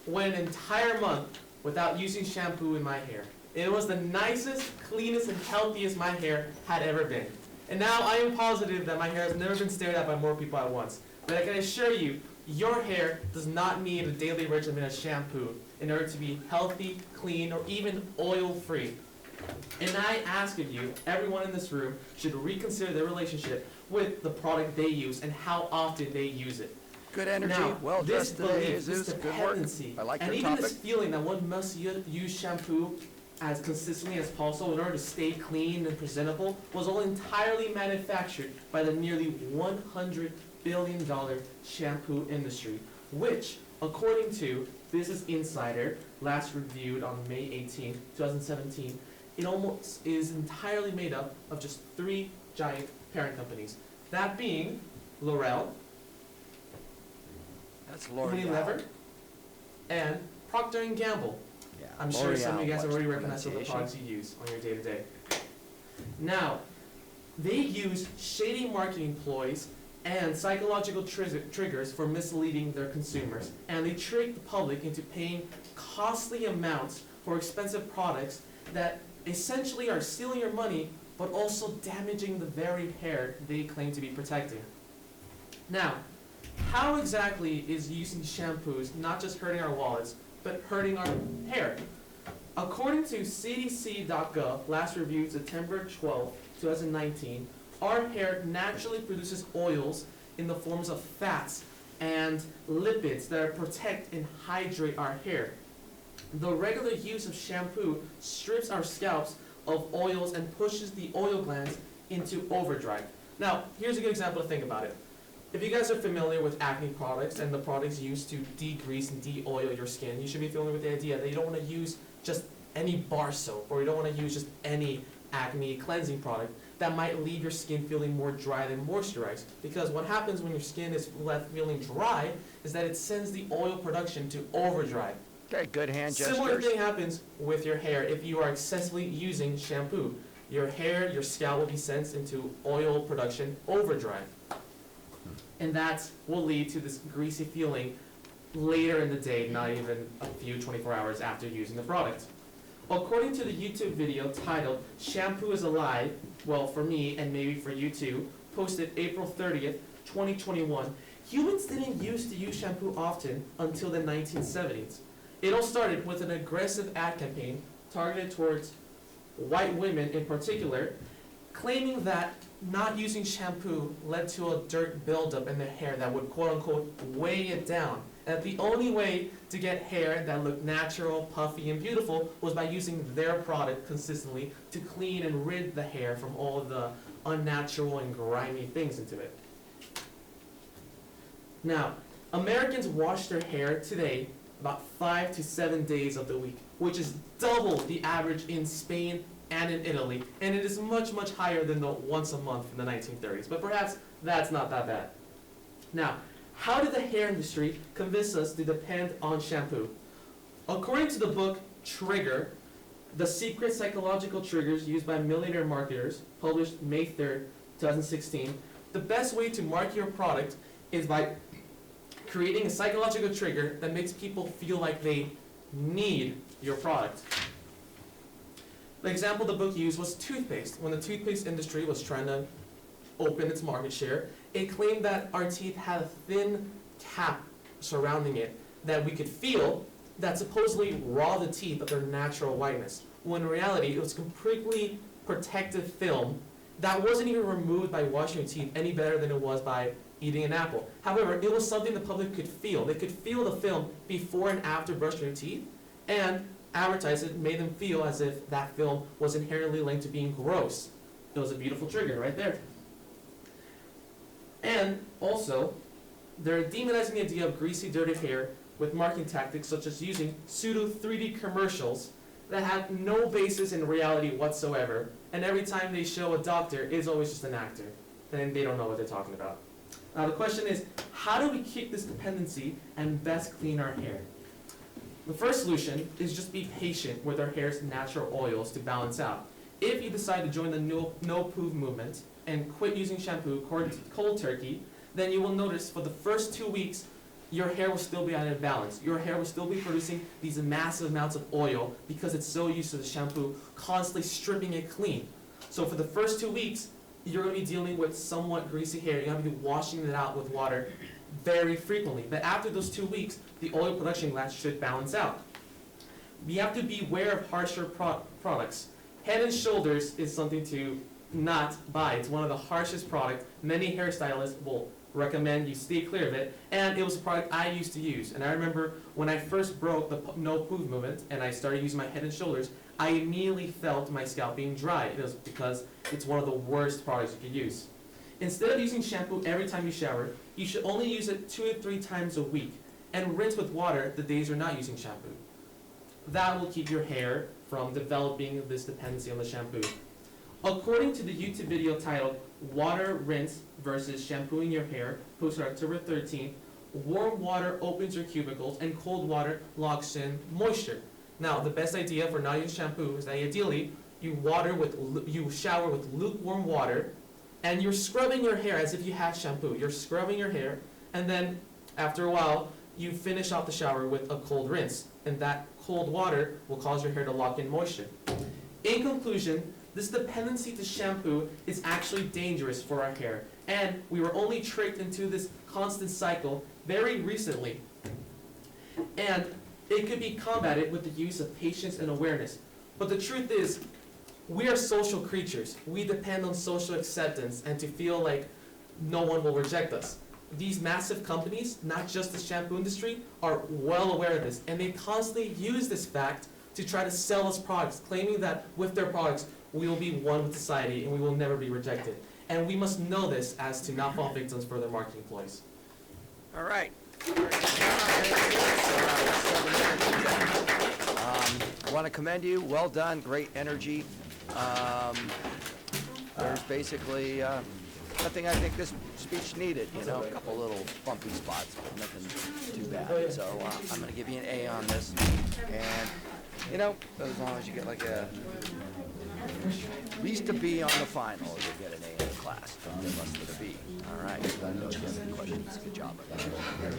went an entire month without using shampoo in my hair. It was the nicest, cleanest, and healthiest my hair had ever been. And now I am positive that my hair has never been stared at by more people at once. But I can assure you, your hair does not need a daily regimen of shampoo in order to be healthy, clean, or even oil-free. And I ask of you, everyone in this room should reconsider their relationship with the product they use and how often they use it. Good energy, Now, well this dressed today, belief, this Jesus. Good work. dependency, I like and your even topic. this feeling that one must use shampoo as consistently as possible in order to stay clean and presentable was all entirely manufactured by the nearly $100 billion shampoo industry, which, according to Business Insider, last reviewed on May 18, 2017, it almost is entirely made up of just 3 giant parent companies. That being L'Oreal, That's L'Oreal. Unilever, and Procter & Gamble. Yeah, I'm sure some of you L'Oreal, guys what's already the recognize some of the products pronunciation? you use on your day-to-day. Now, they use shady marketing ploys and psychological triggers for misleading their consumers, and they trick the public into paying costly amounts for expensive products that essentially are stealing your money, but also damaging the very hair they claim to be protecting. Now, how exactly is using shampoos not just hurting our wallets, but hurting our hair? According to CDC.gov, last reviewed September 12, 2019, our hair naturally produces oils in the forms of fats and lipids that protect and hydrate our hair. The regular use of shampoo strips our scalps of oils and pushes the oil glands into overdrive. Now, here's a good example to think about it. If you guys are familiar with acne products and the products used to degrease and de-oil your skin, you should be familiar with the idea that you don't want to use just any bar soap, or you don't want to use just any acne cleansing product that might leave your skin feeling more dry than moisturized. Because what happens when your skin is left feeling dry is that it sends the oil production to overdrive. Okay, good hand Similar gestures. thing happens with your hair if you are excessively using shampoo. Your hair, your scalp will be sent into oil production overdrive. And that will lead to this greasy feeling later in the day, not even a few 24 hours after using the product. According to the YouTube video titled "Shampoo is a Lie," well, for me and maybe for you too, posted April 30th, 2021, humans didn't used to use shampoo often until the 1970s. It all started with an aggressive ad campaign targeted towards white women in particular, claiming that not using shampoo led to a dirt buildup in their hair that would quote-unquote weigh it down. And that the only way to get hair that looked natural, puffy, and beautiful was by using their product consistently to clean and rid the hair from all of the unnatural and grimy things into it. Now, Americans wash their hair today about 5 to 7 days of the week, which is double the average in Spain and in Italy, and it is much, much higher than the once a month in the 1930s, but perhaps that's not that bad. Now, how did the hair industry convince us to depend on shampoo? According to the book Trigger, The Secret Psychological Triggers Used by Millionaire Marketers, published May 3rd, 2016, the best way to market your product is by creating a psychological trigger that makes people feel like they need your product. The example the book used was toothpaste. When the toothpaste industry was trying to open its market share, it claimed that our teeth had a thin cap surrounding it that we could feel that supposedly robbed the teeth of their natural whiteness, when in reality it was completely protective film that wasn't even removed by washing your teeth any better than it was by eating an apple. However, it was something the public could feel. They could feel the film before and after brushing your teeth, and advertise it made them feel as if that film was inherently linked to being gross. It was a beautiful trigger right there. And also, they're demonizing the idea of greasy, dirty hair with marketing tactics such as using pseudo 3D commercials that have no basis in reality whatsoever, and every time they show a doctor, it's always just an actor, and they don't know what they're talking about. Now the question is, how do we kick this dependency and best clean our hair? The first solution is just be patient with our hair's natural oils to balance out. If you decide to join the NoPoo movement and quit using shampoo cold turkey, then you will notice for the first 2 weeks, your hair will still be out of balance. Your hair will still be producing these massive amounts of oil because it's so used to the shampoo constantly stripping it clean. So for the first 2 weeks, you're going to be dealing with somewhat greasy hair. You're going to be washing it out with water very frequently. But after those 2 weeks, the oil production glands should balance out. We have to beware of harsher products. Head & Shoulders is something to not buy. It's one of the harshest products. Many hairstylists will recommend you stay clear of it, and it was a product I used to use. And I remember when I first broke the NoPoo movement and I started using my Head & Shoulders, I immediately felt my scalp being dry. It was because it's one of the worst products you could use. Instead of using shampoo every time you shower, you should only use it 2 to 3 times a week and rinse with water the days you're not using shampoo. That will keep your hair from developing this dependency on the shampoo. According to the YouTube video titled Water Rinse versus Shampooing Your Hair, posted October 13th, warm water opens your cuticles and cold water locks in moisture. Now, the best idea for not using shampoo is that ideally you shower with lukewarm water and you're scrubbing your hair as if you had shampoo. You're scrubbing your hair, and then after a while you finish off the shower with a cold rinse, and that cold water will cause your hair to lock in moisture. In conclusion, this dependency to shampoo is actually dangerous for our hair, and we were only tricked into this constant cycle very recently. And it could be combated with the use of patience and awareness. But the truth is, we are social creatures. We depend on social acceptance and to feel like no one will reject us. These massive companies, not just the shampoo industry, are well aware of this, and they constantly use this fact to try to sell us products, claiming that with their products, we will be one with society and we will never be rejected. And we must know this as to not fall victims for their marketing ploys. All right. I want to commend you. Well done. Great energy. There's basically nothing I think this speech needed. You know, a couple little bumpy spots, but nothing too bad. So I'm going to give you an A on this. And, you know, as long as you get like at least a B on the final, you'll get an A in the class. Don't get less than a B. All right. If you have any questions, good job.